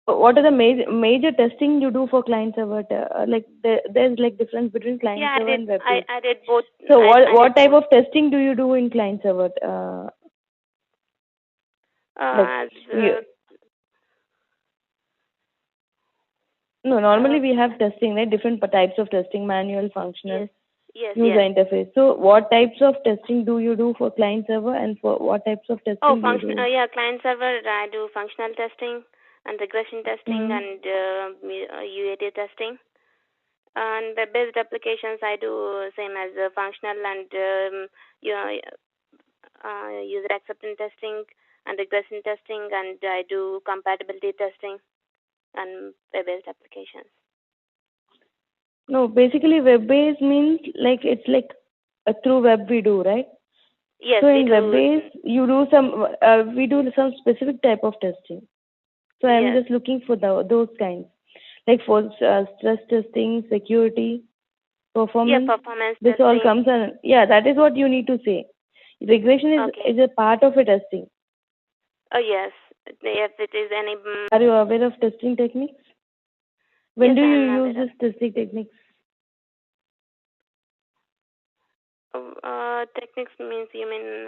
What are the major testing you do for client server? Like there's like difference between client server and web page. I did both. So what type of testing do you do in client server? No, normally we have testing, right? Different types of testing: manual, functional, user interface. So what types of testing do you do for client server, and for what types of testing do you do? Client server, I do functional testing and regression testing and UAT testing. And web-based applications, I do same as functional and user acceptance testing and regression testing, and I do compatibility testing and web-based applications. No, basically web-based means like it's like through web we do, right? Yes. So in web-based, you do some. We do some specific type of testing. So I'm just looking for those kinds, like for stress testing, security, performance. Performance. This all comes on. Yeah, that is what you need to say. Regression is a part of a testing. Oh yes. If it is any. Are you aware of testing techniques? When do you use this testing techniques? Techniques means you mean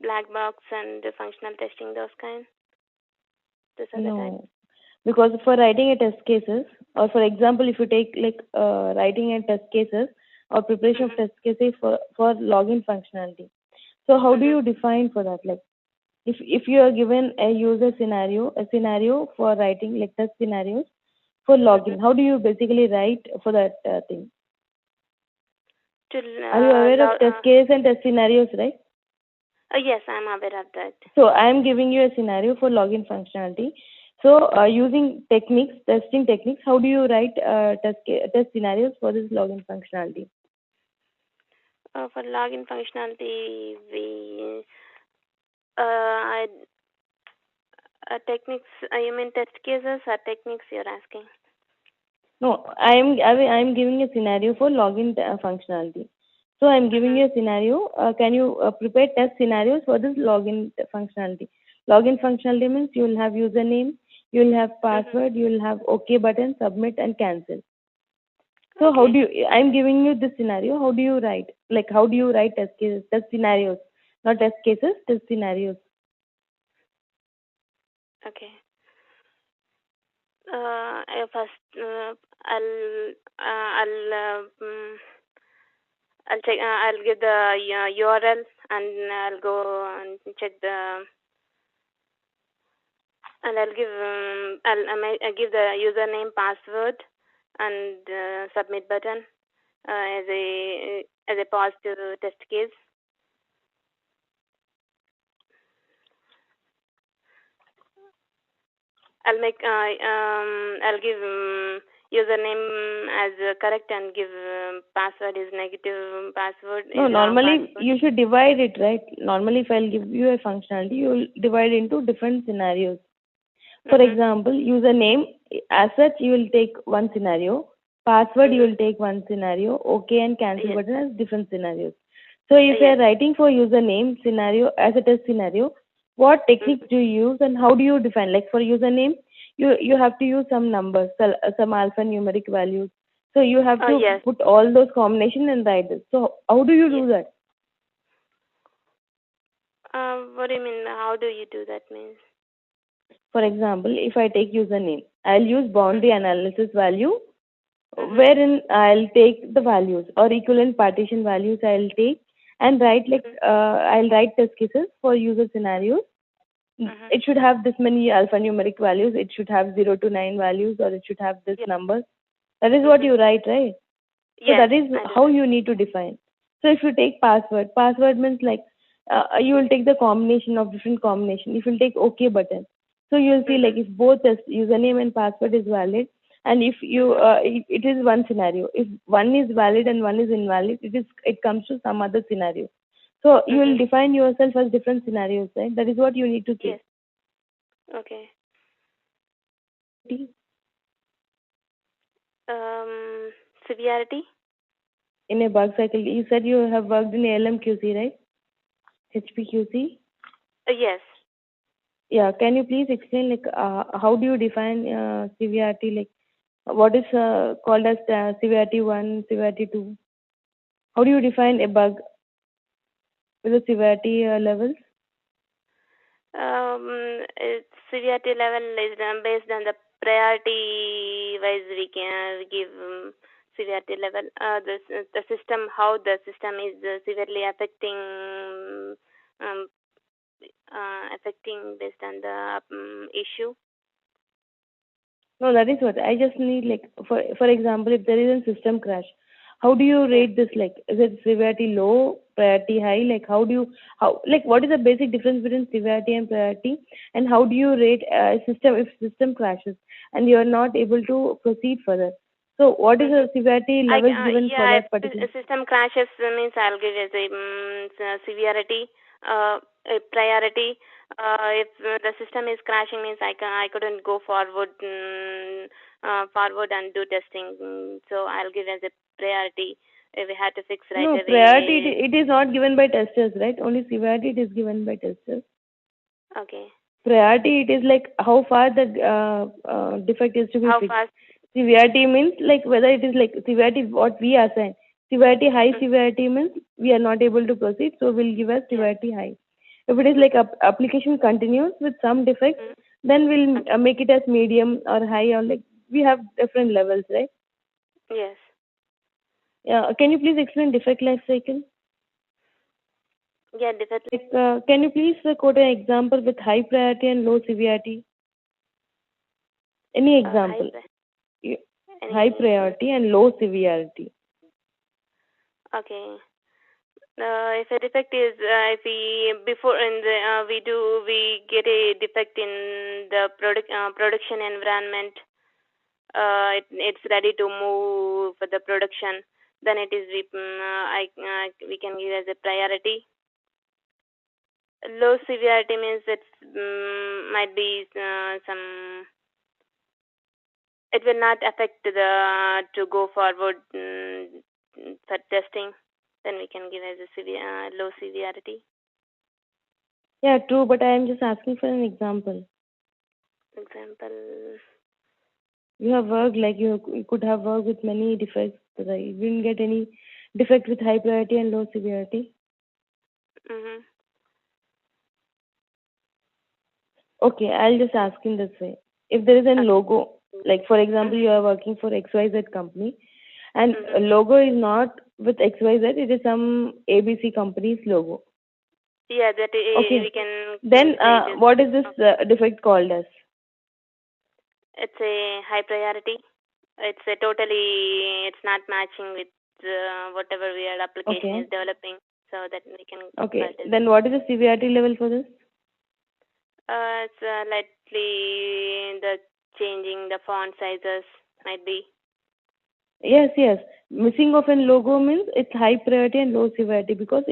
black box and functional testing, those kind? No, because for writing a test cases, or for example, if you take like writing a test cases or preparation of test cases for login functionality. So how do you define for that? Like if you are given a user scenario for writing like test scenarios for login, how do you basically write for that thing? Are you aware of test case and test scenarios, right? Yes, I'm aware of that. So I am giving you a scenario for login functionality. So using techniques, testing techniques, how do you write test scenarios for this login functionality? For login functionality, we techniques. You mean test cases or techniques? You're asking? No, I'm giving a scenario for login functionality. So I'm giving you a scenario. Can you prepare test scenarios for this login functionality? Login functionality means you will have username, you will have password, you will have OK button, submit, and cancel. So how do you? I'm giving you this scenario. How do you write? Like how do you write test cases, test scenarios, not test cases, test scenarios? Okay. First, I'll check. I'll give the URL and I'll go and check the. And I'll give the username, password, and submit button as a positive test case. I'll give username as correct and give password is negative password. No, normally you should divide it, right? Normally, if I'll give you a functionality, you will divide into different scenarios. For example, username, as such, you will take one scenario. Password, you will take one scenario. OK and cancel button as different scenarios. So if you are writing for username scenario as a test scenario, what techniques do you use and how do you define? Like for username, you have to use some numbers, some alphanumeric values. So you have to put all those combinations and write it. So how do you do that? What do you mean? How do you do that means? For example, if I take username, I'll use boundary analysis value, wherein I'll take the values or equivalent partition values I'll take and write like I'll write test cases for user scenarios. It should have this many alphanumeric values. It should have 0 to 9 values, or it should have this numbers. That is what you write, right? So that is how you need to define. So if you take password means like you will take the combination of different combination. If you take OK button, so you will see like if both the username and password is valid, and if you it is one scenario. If one is valid and one is invalid, it comes to some other scenario. So you will define yourself as different scenarios, right? That is what you need to say. Yes. Okay. Severity? In a bug cycle, you said you have worked in ALMQC, right? HPQC? Yes. Yeah, can you please explain like how do you define severity? Like what is called as severity 1, severity 2? How do you define a bug with the severity levels? Its severity level is based on the priority wise we can give severity level. The system, how the system is severely um, affecting based on the issue. No, that is what I just need. Like for example, if there is a system crash, how do you rate this? Like, is it severity low, priority high? Like, how like what is the basic difference between severity and priority? And how do you rate a system if system crashes and you are not able to proceed further? So, what is the severity levels given for Yeah, that particular? if system crashes means I'll give as a severity, a priority. If the system is crashing means I couldn't go forward and do testing. So I'll give as a priority. If we had to fix right No, priority away. it is not given by testers, right? Only severity it is given by testers. Okay. Priority it is like how far the defect is to be How fixed. fast? Severity means like whether it is like severity what we assign. Severity high severity means we are not able to proceed, so we'll give us severity high. If it is like application continues with some defects, then we'll make it as medium or high, or like we have different levels, right? Yes. Yeah. Can you please explain defect life cycle? Yeah, definitely. Like, can you please quote an example with high priority and low severity? Any example? High priority and low severity. Okay. If a defect is if we before in the we get a defect in the production environment, it's ready to move for the production, then it is we can give as a priority. Low severity means it might be some, it will not affect the to go forward for testing, then we can give as a low severity. Yeah, true, but I am just asking for an example. Example. You have worked like you could have worked with many defects, but you didn't get any defect with high priority and low severity. Mhm. Okay, I'll just ask in this way. If there is a logo, like for example, you are working for XYZ company, and a logo is not with XYZ, it is some ABC company's logo. Yeah, that Okay. we can. Then, what is this defect called as? It's a high priority. It's a totally. It's not matching with whatever we are application is developing, so that we can. Okay. Then, what is the severity level for this? It's slightly the changing the font sizes might be. Yes, yes. Missing of a logo means it's high priority and low severity, because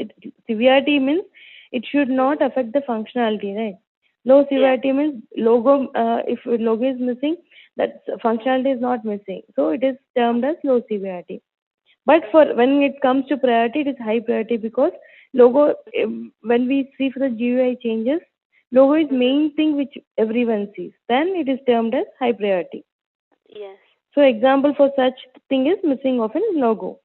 severity means it should not affect the functionality, right? Low severity means logo. If logo is missing, that functionality is not missing, so it is termed as low severity. But for when it comes to priority, it is high priority, because logo. When we see for the GUI changes, logo is main thing which everyone sees. Then it is termed as high priority. Yes. So example for such thing is missing of a logo.